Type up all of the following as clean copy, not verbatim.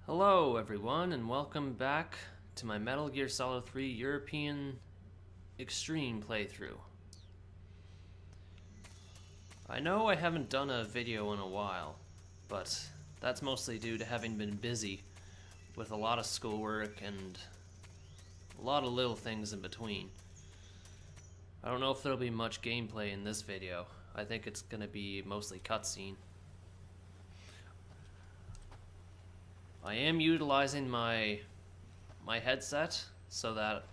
Hello everyone and welcome back to my Metal Gear Solid 3 European Extreme playthrough. I know I haven't done a video in a while, but that's mostly due to having been busy with a lot of schoolwork and a lot of little things in between. I don't know if there'll be much gameplay in this video. I think it's gonna be mostly cutscene. I am utilizing my headset so that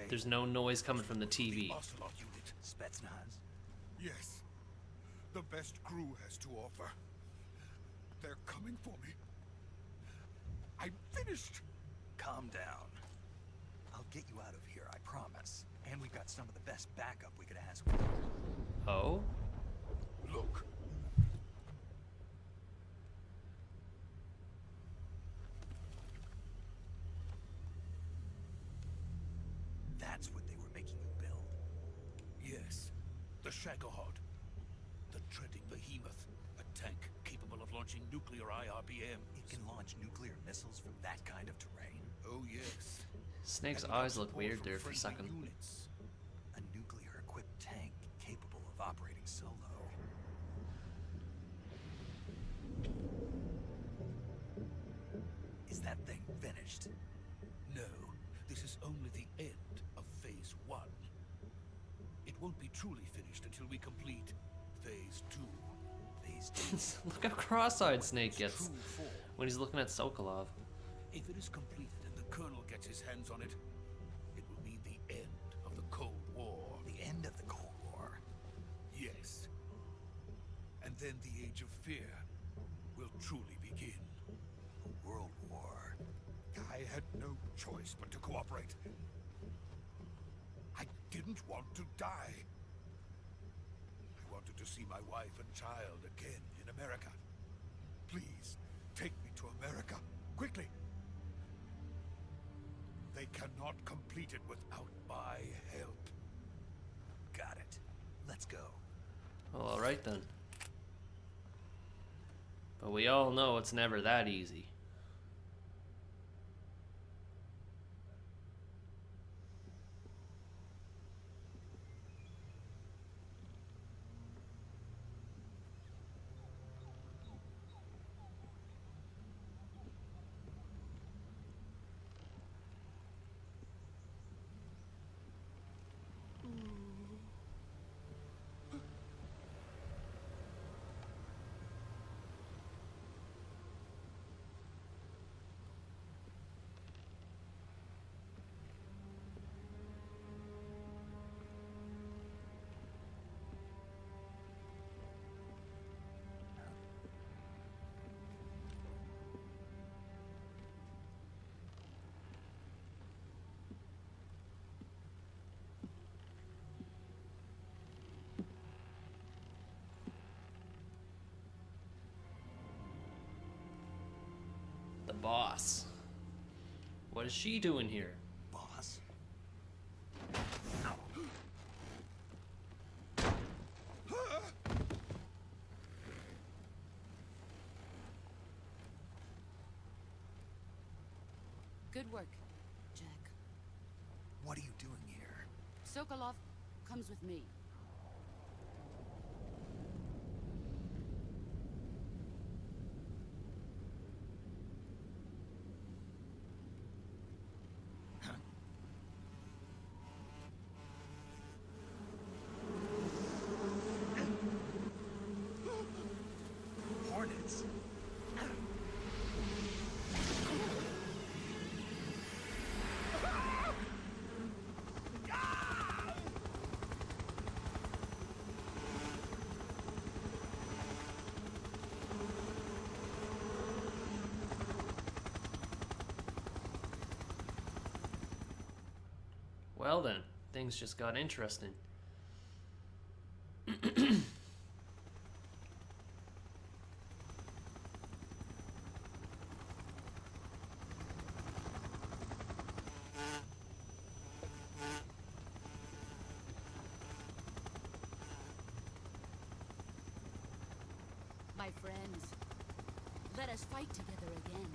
there's no noise coming from the TV. Ocelot unit, Spetsnaz. Yes. The best crew has to offer. They're coming for me. I'm finished. Calm down. I'll get you out of here, I promise. And we've got some of the best backup we could ask for. Oh? Look. That's what they were making you build. Yes, the Shagohod. The treading behemoth. A tank capable of launching nuclear IRBM. It can launch nuclear missiles from that kind of terrain. Oh yes. Snake's And eyes without look weird support there from for a friendly second. Units. A nuclear-equipped tank capable of operating solo. Is that thing finished? No, this is only the end of Phase 1. It won't be truly finished until we complete Phase 2. Phase 2. Look how cross-eyed Snake gets True form. when he's looking at Sokolov. If it is completed and the Colonel gets his hands on it, it will mean the end of the Cold War. The end of the Cold War. Yes. And then the Age of Fear will truly begin. A world war. I had no choice but to cooperate. I didn't want to die. I wanted to see my wife and child again in America. Please, take me to America, quickly. They cannot complete it without my help. Got it. Let's go. Well, alright then. But we all know it's never that easy. The boss. What is she doing here? Boss? Good work, Jack. What are you doing here? Sokolov comes with me. Hornets? Well then, things just got interesting. My friends, let us fight together again.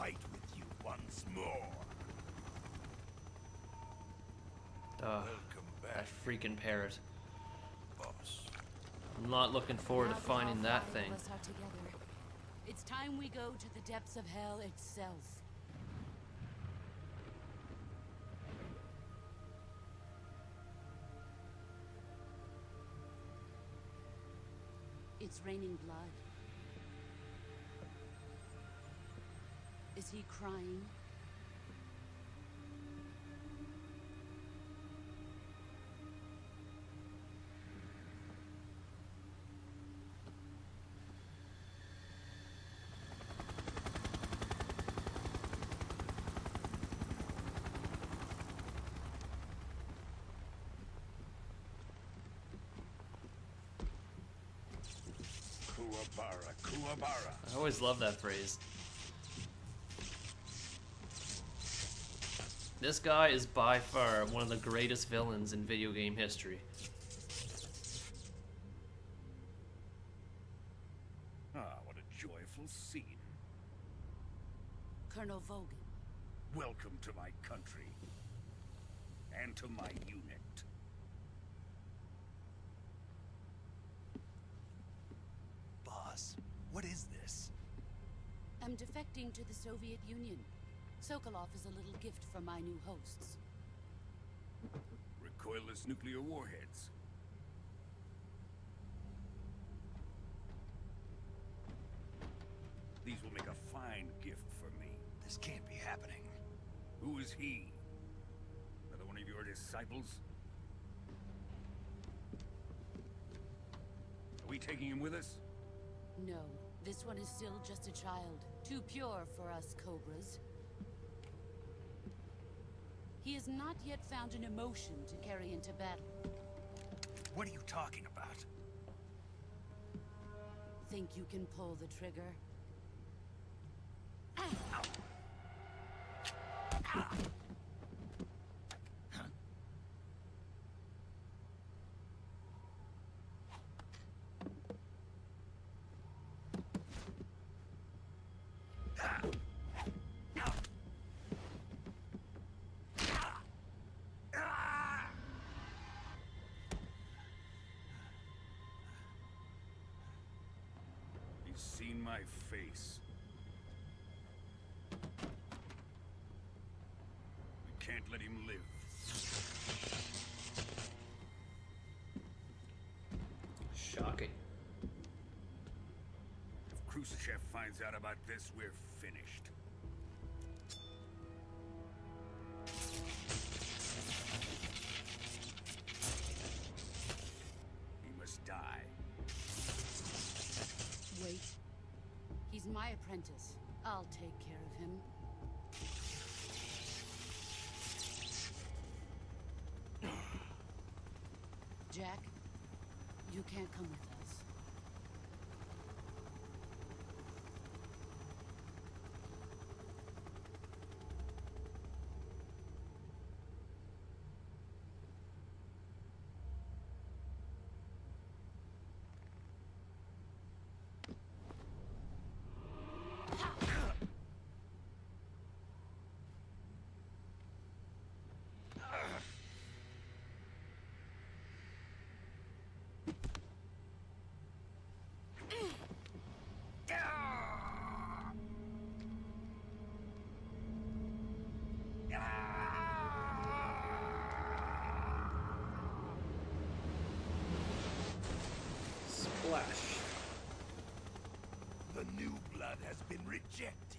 fight with you once more. Ugh, Welcome that back, freaking parrot. boss. I'm not looking forward to Now finding all that 5 thing. of us are together. It's time we go to the depths of hell itself. It's raining blood. Is he crying? Kuwabara, Kuwabara. I always love that phrase. This guy is by far one of the greatest villains in video game history. Ah, what a joyful scene. Colonel Vogan. Welcome to my country. And to my unit. Boss, what is this? I'm defecting to the Soviet Union. Sokolov is a little gift from my new hosts. Recoilless nuclear warheads. These will make a fine gift for me. This can't be happening. Who is he? Another one of your disciples? Are we taking him with us? No, this one is still just a child. Too pure for us Cobras. He has not yet found an emotion to carry into battle. What are you talking about? Think you can pull the trigger? He's seen my face. We can't let him live. Shocking. If Khrushchev finds out about this, we're finished. He must die. Wait. He's my apprentice. I'll take care of him. Jack, you can't come with us. Splash. The new blood has been rejected.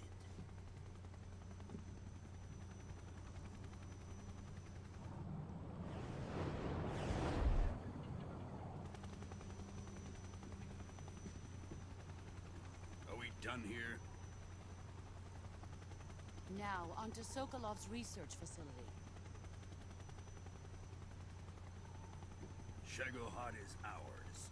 Are we done here? Now, onto Sokolov's research facility. Shagohod is ours.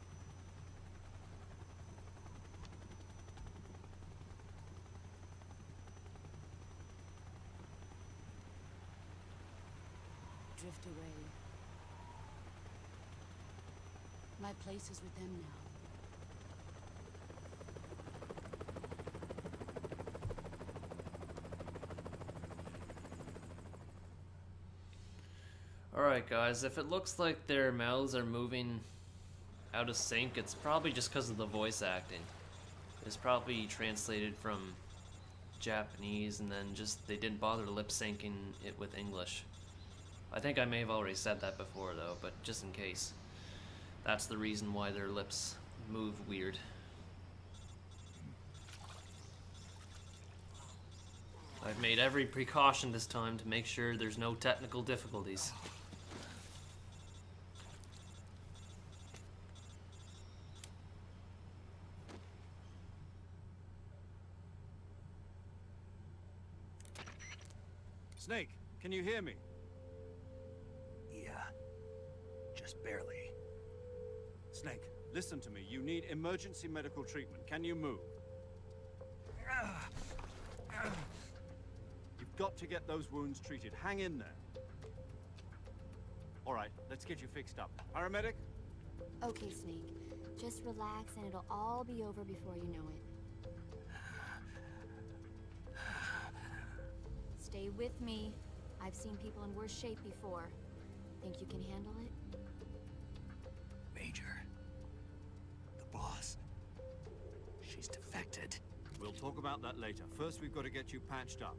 Drift away. My place is with them now. Alright guys, if it looks like their mouths are moving out of sync, it's probably just because of the voice acting. It's probably translated from Japanese and then just they didn't bother lip syncing it with English. I think I may have already said that before though, but just in case. That's the reason why their lips move weird. I've made every precaution this time to make sure there's no technical difficulties. Snake, can you hear me? Yeah. Just barely. Snake, listen to me. You need emergency medical treatment. Can you move? You've got to get those wounds treated. Hang in there. All right, let's get you fixed up. Paramedic? Okay, Snake. Just relax and it'll all be over before you know it. Stay with me. I've seen people in worse shape before. Think you can handle it? Major. The boss. She's defected. We'll talk about that later. First, we've got to get you patched up.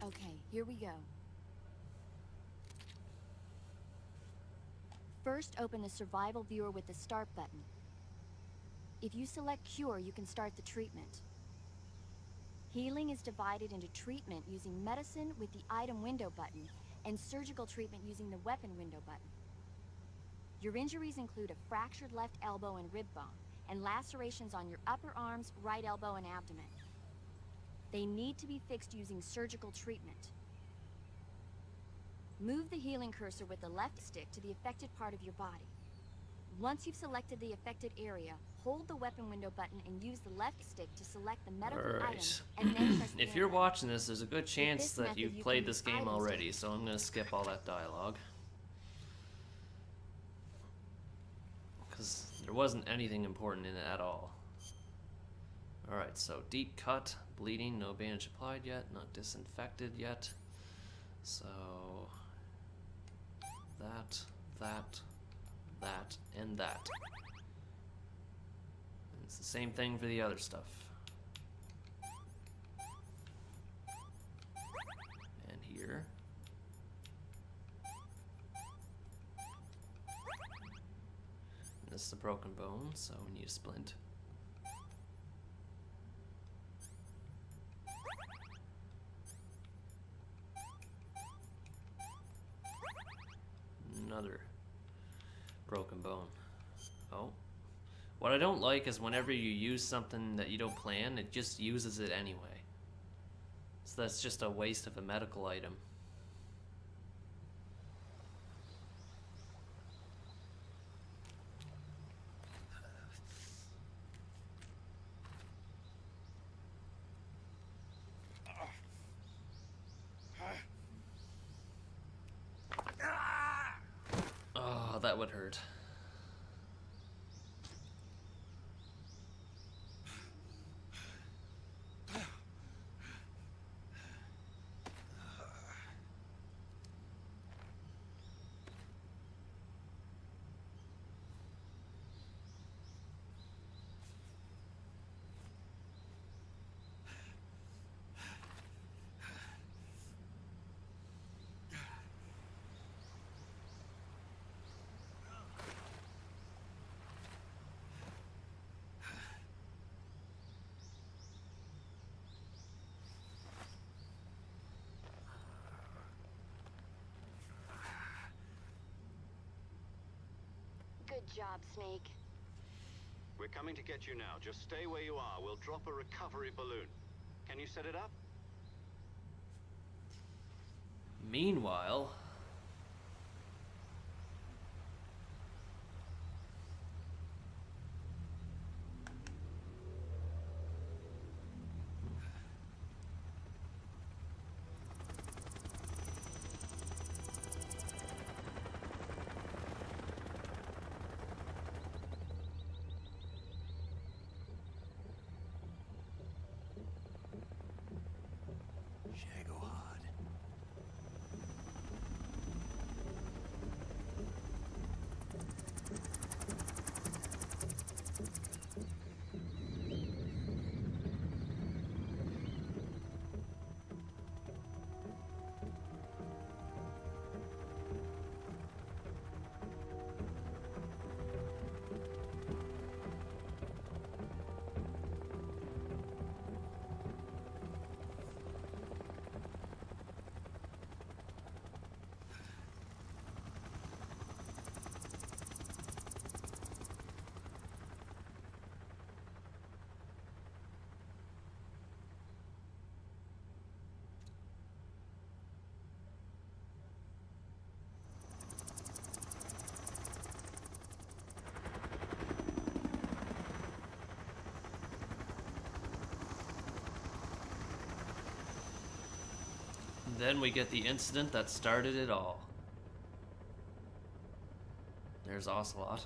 Okay, here we go. First, open the survival viewer with the start button. If you select cure, you can start the treatment. Healing is divided into treatment using medicine with the item window button and surgical treatment using the weapon window button. Your injuries include a fractured left elbow and rib bone and lacerations on your upper arms, right elbow, and abdomen. They need to be fixed using surgical treatment. Move the healing cursor with the left stick to the affected part of your body. Once you've selected the affected area, hold the weapon window button and use the left stick to select the medical item, and then press the If you're enter. watching this, there's a good chance this that method, you've you played can this use game items already, so I'm going to skip all that dialogue. Because there wasn't anything important in it at all. Alright, so deep cut, bleeding, no bandage applied yet, not disinfected yet. So that, and that. And it's the same thing for the other stuff. And here. And this is a broken bone, so we need a splint. Another broken bone. Oh. What I don't like is whenever you use something that you don't plan, it just uses it anyway. So that's just a waste of a medical item. Oh, that would hurt. Good job, Snake. We're coming to get you now. Just stay where you are. We'll drop a recovery balloon. Can you set it up? Meanwhile, Then we get the incident that started it all. There's Ocelot.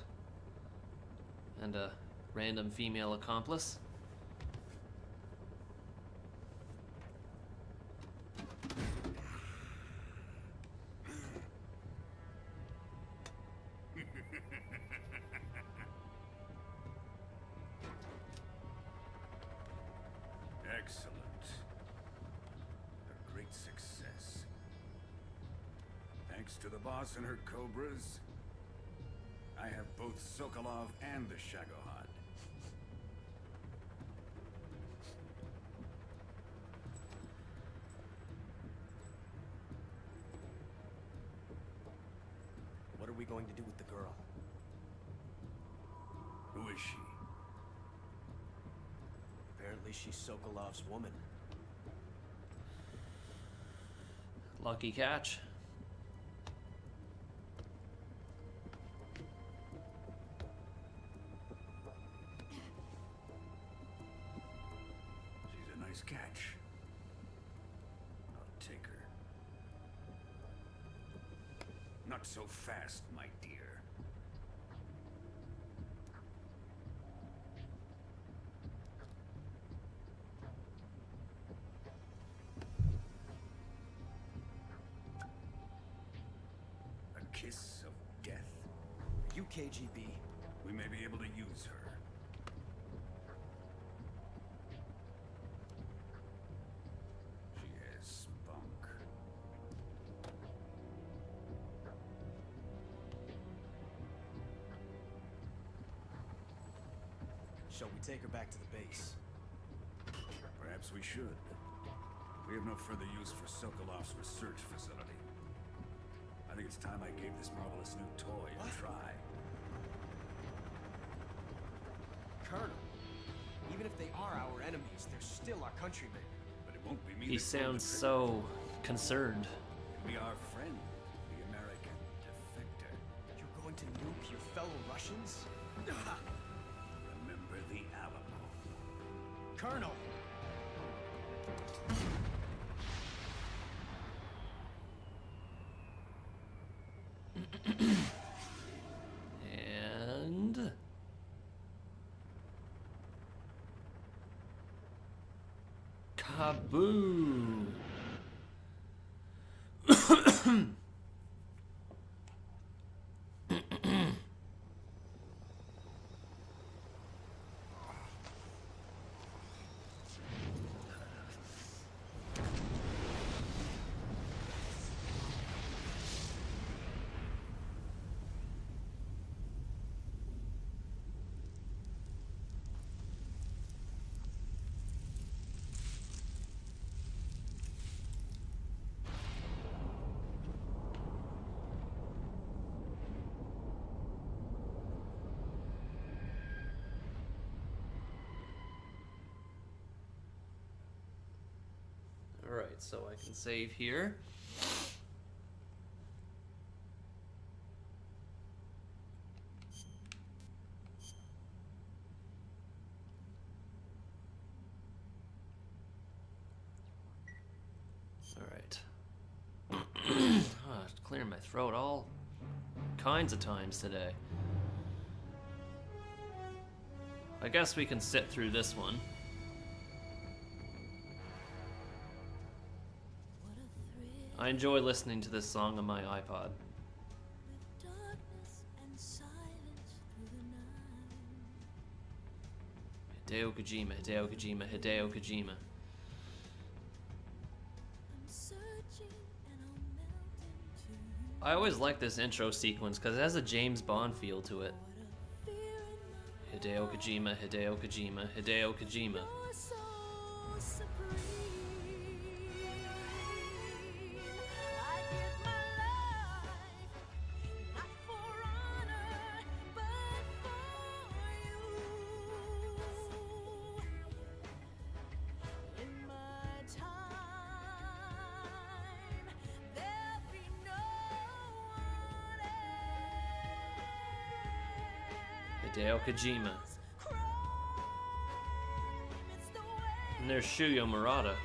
And a random female accomplice. Excellent. A great success. Thanks to the boss and her cobras, I have both Sokolov and the Shagohod. What are we going to do with the girl? Who is she? Apparently she's Sokolov's woman. Lucky catch. She's a nice catch. I'll take her. Not so fast, my dear. A kiss of death. You KGB. We may be able to use her. She has spunk. Shall we take her back to the base? Perhaps we should. We have no further use for Sokolov's research facility. I think it's time I gave this marvelous new toy a try. Colonel, even if they are our enemies, they're still our countrymen. But it won't be me. He that pulled sounds the so concerned. trigger. It'll be our friend, the American defector. You're going to nuke your fellow Russians? Remember the Alamo. Colonel! And kaboom! Alright, so I can save here. Alright. It's clearing my throat all kinds of times today. I guess we can sit through this one. I enjoy listening to this song on my iPod. Hideo Kojima, Hideo Kojima, Hideo Kojima. I always like this intro sequence because it has a James Bond feel to it. Hideo Kojima, Hideo Kojima, Hideo Kojima. Hideo Kojima. And there's Shuyo Murata.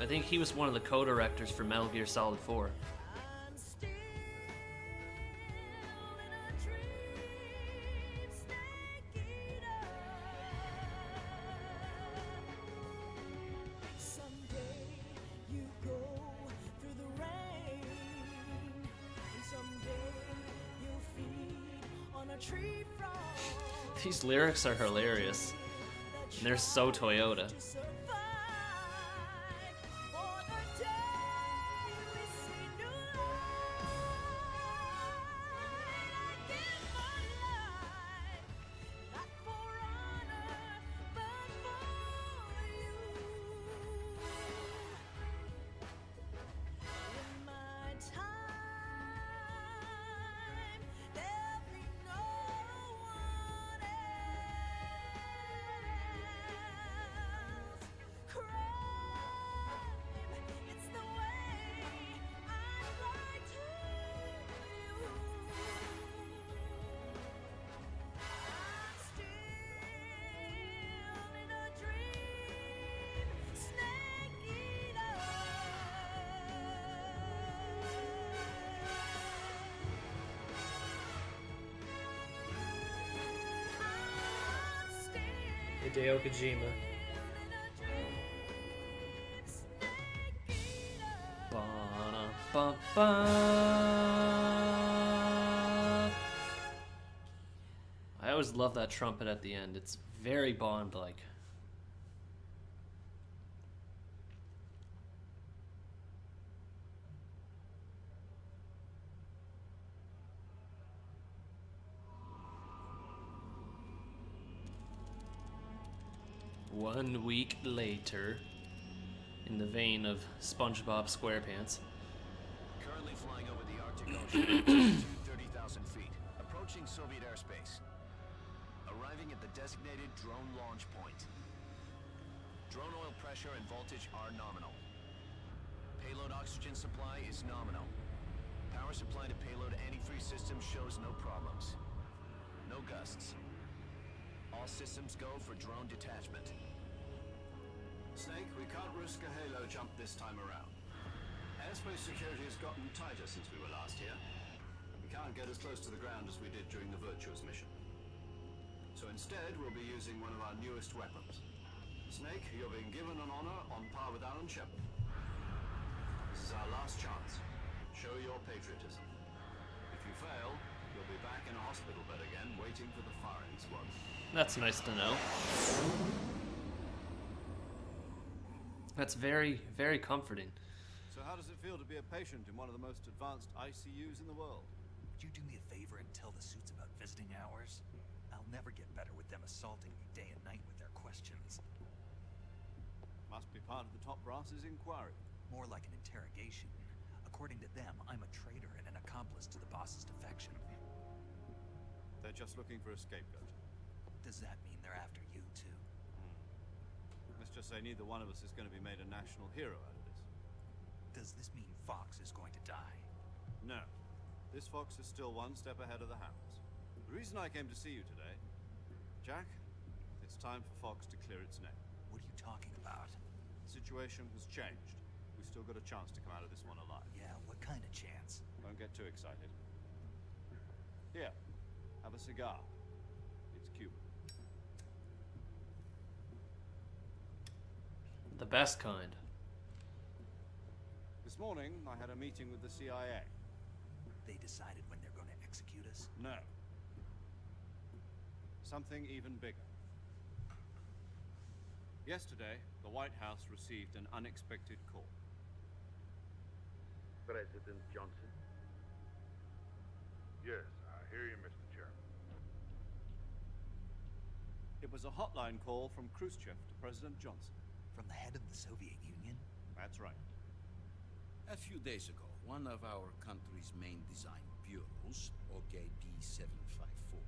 I think he was one of the co-directors for Metal Gear Solid 4. These lyrics are hilarious. And they're so Toyota. Hideo Kojima. Ba-da-ba-ba. I always love that trumpet at the end. It's very Bond-like. One week later, in the vein of SpongeBob SquarePants. Currently flying over the Arctic Ocean at 30,000 feet, approaching Soviet airspace. Arriving at the designated drone launch point. Drone oil pressure and voltage are nominal. Payload oxygen supply is nominal. Power supply to payload antifreeze system shows no problems. No gusts. All systems go for drone detachment. Snake, we can't risk a halo jump this time around. Airspace security has gotten tighter since we were last here. We can't get as close to the ground as we did during the Virtuous mission. So instead, we'll be using one of our newest weapons. Snake, you're being given an honor on par with Alan Shepard. This is our last chance. Show your patriotism. If you fail, you'll be back in a hospital bed again, waiting for the firing squad. That's nice to know. That's very, very comforting. So how does it feel to be a patient in one of the most advanced ICUs in the world? Would you do me a favor and tell the suits about visiting hours? I'll never get better with them assaulting me day and night with their questions. Must be part of the top brass's inquiry. More like an interrogation. According to them, I'm a traitor and an accomplice to the boss's defection. They're just looking for a scapegoat. Does that mean they're after you, too? Let's just say neither one of us is going to be made a national hero out of this. Does this mean Fox is going to die? No. This Fox is still one step ahead of the hounds. The reason I came to see you today, Jack, it's time for Fox to clear its name. What are you talking about? The situation has changed. We've still got a chance to come out of this one alive. Yeah, what kind of chance? Don't get too excited. Here, have a cigar. It's Cuban. The best kind. This morning, I had a meeting with the CIA. They decided when they're going to execute us? No. Something even bigger. Yesterday, the White House received an unexpected call. President Johnson? Yes, I hear you, Mr. Chairman. It was a hotline call from Khrushchev to President Johnson. From the head of the Soviet Union? That's right. A few days ago, one of our country's main design bureaus, OKB-754,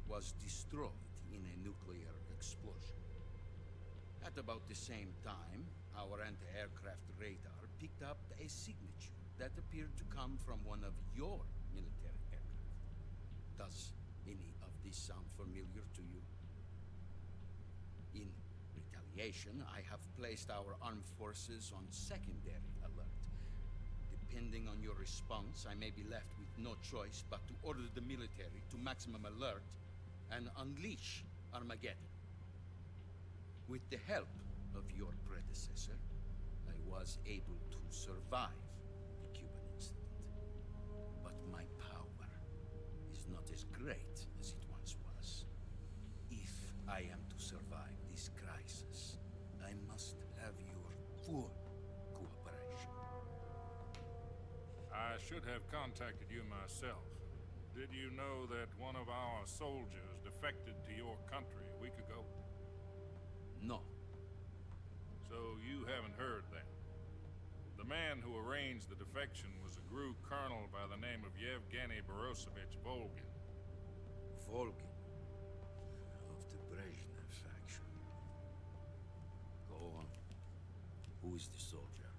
was destroyed in a nuclear explosion. At about the same time, our anti-aircraft radar picked up a signature that appeared to come from one of your military aircraft. Does any of this sound familiar to you? In retaliation, retaliation, I have placed our armed forces on secondary alert. Depending on your response, I may be left with no choice but to order the military to maximum alert and unleash Armageddon. With the help of your predecessor, I was able to survive the Cuban incident. But my power is not as great as it once was. If I am to survive this crisis, I must have your full cooperation. I should have contacted you myself. Did you know that one of our soldiers defected to your country a week ago? No. So you haven't heard then. The man who arranged the defection was a GRU colonel by the name of Yevgeny Borosovich Volgin. Volgin? Of the Brezhnev faction. Go on. Who is the soldier?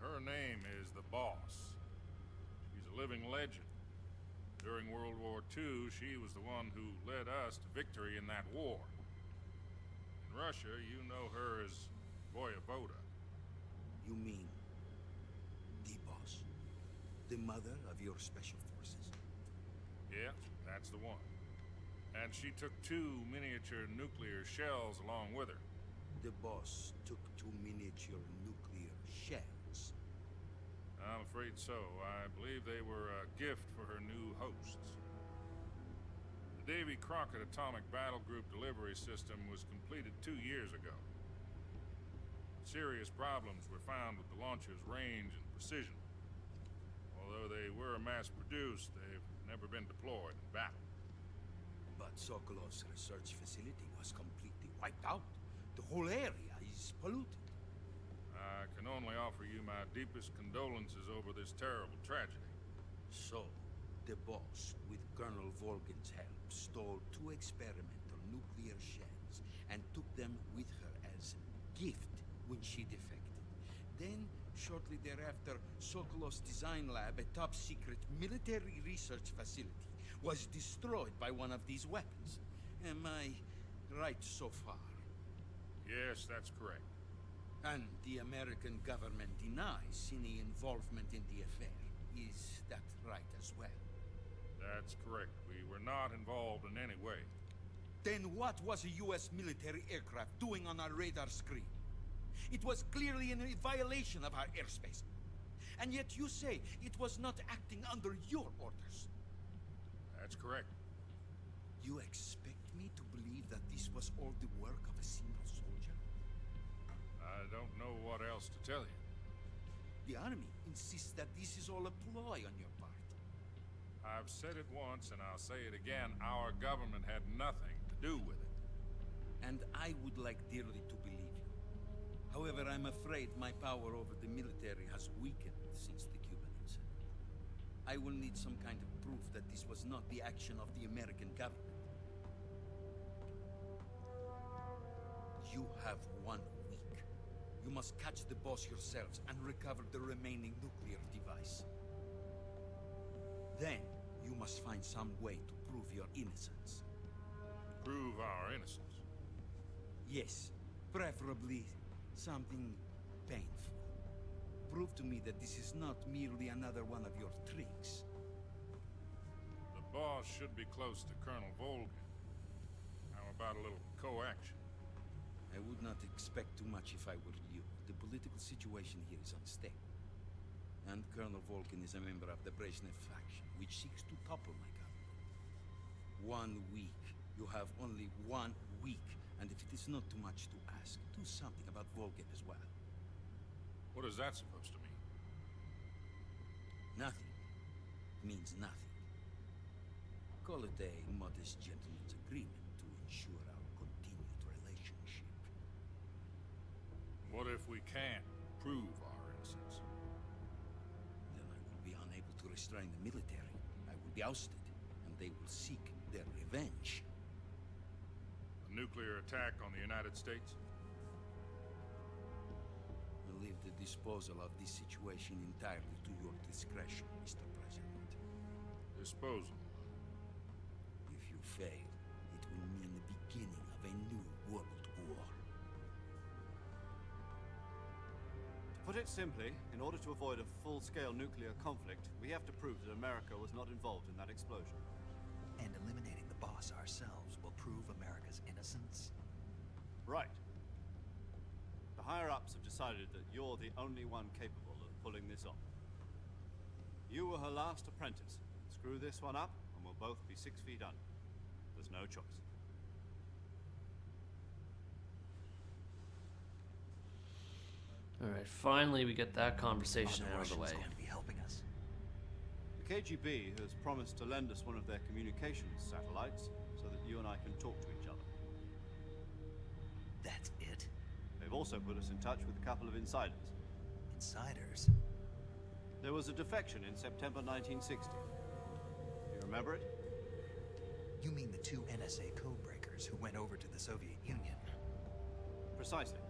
Her name is the Boss. She's a living legend. During World War II, she was the one who led us to victory in that war. In Russia, you know her as Voyevoda. You mean the Boss? The mother of your special forces? Yeah, that's the one. And she took 2 miniature nuclear shells along with her. The Boss took 2 miniature nuclear shells. I'm afraid so. I believe they were a gift for her new hosts. The Davy Crockett Atomic Battle Group delivery system was completed 2 years ago. Serious problems were found with the launcher's range and precision. Although they were mass-produced, they've never been deployed in battle. But Sokolov's research facility was completely wiped out. The whole area is polluted. I can only offer you my deepest condolences over this terrible tragedy. So, the Boss, with Colonel Volgin's help, stole 2 experimental nuclear shells and took them with her as gift when she defected. Then, shortly thereafter, Sokolov's design lab, a top-secret military research facility, was destroyed by one of these weapons. Am I right so far? Yes, that's correct. And the American government denies any involvement in the affair. Is that right as well? That's correct. We were not involved in any way. Then what was a U.S. military aircraft doing on our radar screen? It was clearly in violation of our airspace. And yet you say it was not acting under your orders. That's correct. You expect me to believe that this was all the work of a single soldier? I don't know what else to tell you. The army insists that this is all a ploy on your part. I've said it once and I'll say it again. Our government had nothing to do with it. And I would like dearly to believe you. However, I'm afraid my power over the military has weakened since the Cuban incident. I will need some kind of proof that this was not the action of the American government. You have 1 week. You must catch the Boss yourselves and recover the remaining nuclear device. Then, you must find some way to prove your innocence. Prove our innocence? Yes, preferably something painful. Prove to me that this is not merely another one of your tricks. The Boss should be close to Colonel Volgin. How about a little co-action? I would not expect too much if I were you. The political situation here is unstable. And Colonel Volgin is a member of the Brezhnev faction, which seeks to topple my government. 1 week. You have only 1 week. And if it is not too much to ask, do something about Volgin as well. What is that supposed to mean? Nothing. Means nothing. Call it a modest gentleman's agreement to ensure our continued relationship. What if we can't prove our innocence? Then I will be unable to restrain the military. I will be ousted, and they will seek their revenge. A nuclear attack on the United States? I leave the disposal of this situation entirely to your discretion, Mr. President. Disposal? If you fail, it will mean the beginning of a new world war. put it simply, in order to avoid a full-scale nuclear conflict, we have to prove that America was not involved in that explosion. And eliminating the boss ourselves will prove America's innocence? Right. The higher-ups have decided that you're the only one capable of pulling this off. You were her last apprentice. Screw this one up, and we'll both be 6 feet under. There's no choice. Alright, finally we get that conversation out of the way. Going to be helping us. The KGB has promised to lend us one of their communications satellites so that you and I can talk to each other. That's it? They've also put us in touch with a couple of insiders. Insiders? There was a defection in September 1960. You remember it? You mean the 2 NSA codebreakers who went over to the Soviet Union? Precisely.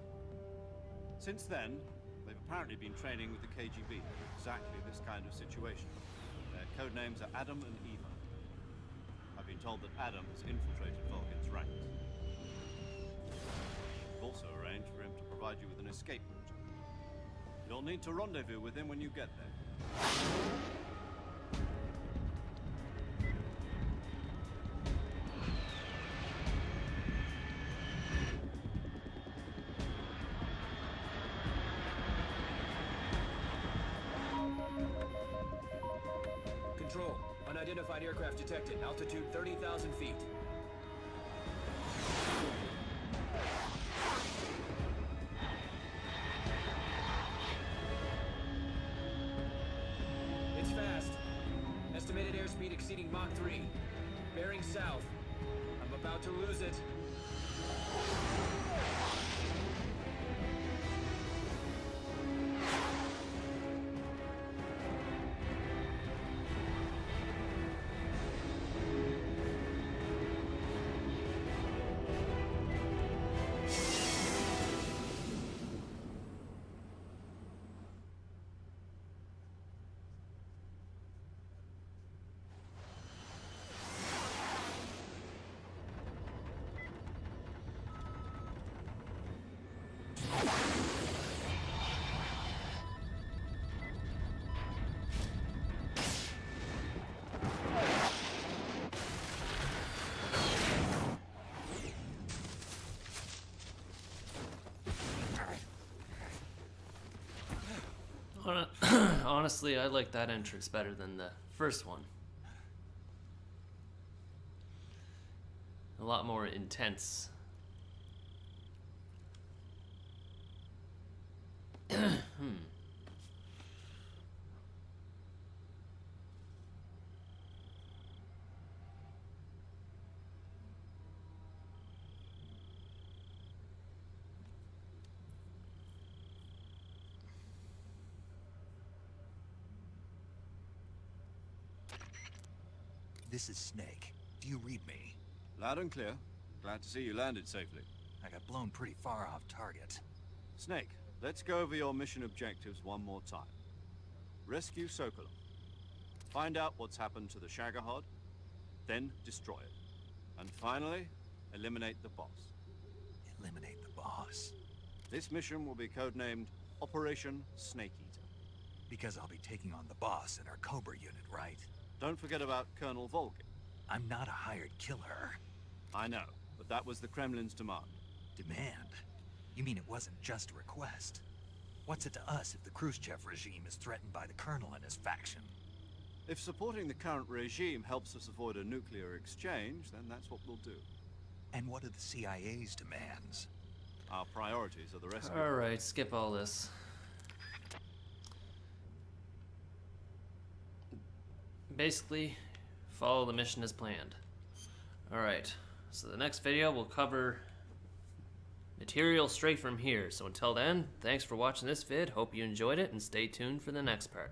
Since then, they've apparently been training with the KGB for exactly this kind of situation. Their code names are Adam and Eva. I've been told that Adam has infiltrated Vulcan's ranks. We've also arranged for him to provide you with an escape route. You'll need to rendezvous with him when you get there. Control. Unidentified aircraft detected. Altitude 30,000 feet. It's fast. Estimated airspeed exceeding Mach 3. Bearing south. I'm about to lose it. Honestly, I like that entrance better than the first one. A lot more intense. This is Snake. Do you read me? Loud and clear. Glad to see you landed safely. I got blown pretty far off target. Snake, let's go over your mission objectives one more time. Rescue Sokolov. Find out what's happened to the Shagohod, then destroy it. And finally, eliminate the boss. Eliminate the boss? This mission will be codenamed Operation Snake Eater. Because I'll be taking on the boss in our Cobra unit, right? Don't forget about Colonel Volgin. I'm not a hired killer. I know, but that was the Kremlin's demand. Demand? You mean it wasn't just a request? What's it to us if the Khrushchev regime is threatened by the Colonel and his faction? If supporting the current regime helps us avoid a nuclear exchange, then that's what we'll do. And what are the CIA's demands? Our priorities are the rescue. Alright, skip all this. Basically, follow the mission as planned. Alright, so the next video will cover material straight from here. So until then, thanks for watching this vid, hope you enjoyed it, and stay tuned for the next part.